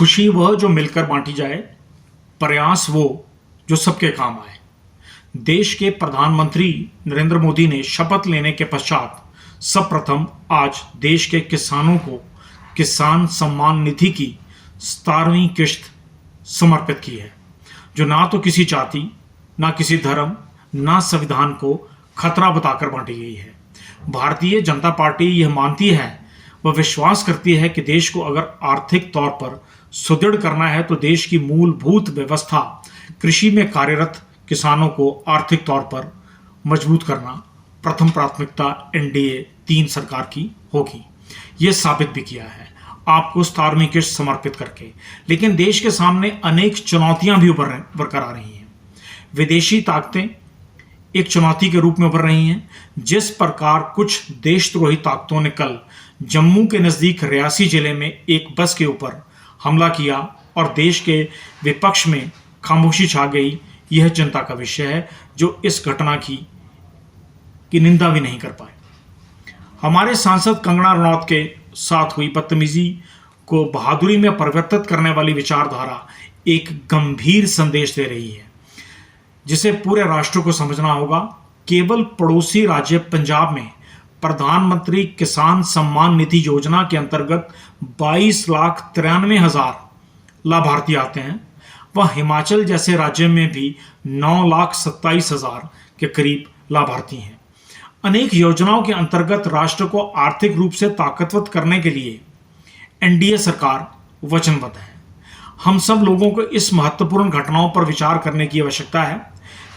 खुशी वह जो मिलकर बांटी जाए, प्रयास वो जो सबके काम आए। देश के प्रधानमंत्री नरेंद्र मोदी ने शपथ लेने के पश्चात सर्वप्रथम आज देश के किसानों को किसान सम्मान निधि की 17वीं किश्त समर्पित की है, जो ना तो किसी जाति, ना किसी धर्म, ना संविधान को खतरा बताकर बांटी गई है। भारतीय जनता पार्टी यह मानती है, वह विश्वास करती है कि देश को अगर आर्थिक तौर पर सुदृढ़ करना है तो देश की मूलभूत व्यवस्था, कृषि में कार्यरत किसानों को आर्थिक तौर पर मजबूत करना प्रथम प्राथमिकता एनडीए 3 सरकार की होगी। ये साबित भी किया है आपको 17वीं किश्त समर्पित करके। लेकिन देश के सामने अनेक चुनौतियां भी उभर कर आ रही हैं। विदेशी ताकतें एक चुनौती के रूप में उभर रही हैं। जिस प्रकार कुछ देशद्रोही ताकतों ने कल जम्मू के नज़दीक रियासी जिले में एक बस के ऊपर हमला किया और देश के विपक्ष में खामोशी छा गई, यह चिंता का विषय है, जो इस घटना की निंदा भी नहीं कर पाए। हमारे सांसद कंगना रनौत के साथ हुई बदतमीजी को बहादुरी में परिवर्तित करने वाली विचारधारा एक गंभीर संदेश दे रही है, जिसे पूरे राष्ट्र को समझना होगा। केवल पड़ोसी राज्य पंजाब में प्रधानमंत्री किसान सम्मान निधि योजना के अंतर्गत 22,93,000 लाभार्थी आते हैं। वह हिमाचल जैसे राज्य में भी 9,27,000 के करीब लाभार्थी हैं। अनेक योजनाओं के अंतर्गत राष्ट्र को आर्थिक रूप से ताकतवर करने के लिए एनडीए सरकार वचनबद्ध है। हम सब लोगों को इस महत्वपूर्ण घटनाओं पर विचार करने की आवश्यकता है।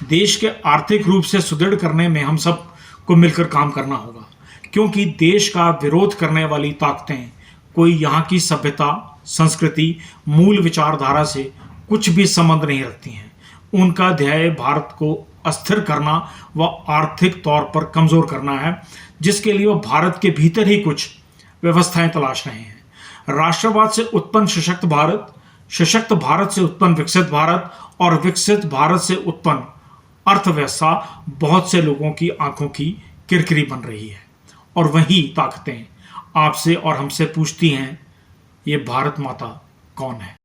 देश के आर्थिक रूप से सुदृढ़ करने में हम सब को मिलकर काम करना होगा, क्योंकि देश का विरोध करने वाली ताकतें कोई यहाँ की सभ्यता, संस्कृति, मूल विचारधारा से कुछ भी संबंध नहीं रखती हैं। उनका ध्येय भारत को अस्थिर करना व आर्थिक तौर पर कमजोर करना है, जिसके लिए वह भारत के भीतर ही कुछ व्यवस्थाएं तलाश रहे हैं। राष्ट्रवाद से उत्पन्न सशक्त भारत, सशक्त भारत से उत्पन्न विकसित भारत और विकसित भारत से उत्पन्न अर्थव्यवस्था बहुत से लोगों की आंखों की किरकिरी बन रही है। और वही ताकतें आपसे और हमसे पूछती हैं, ये भारत माता कौन है।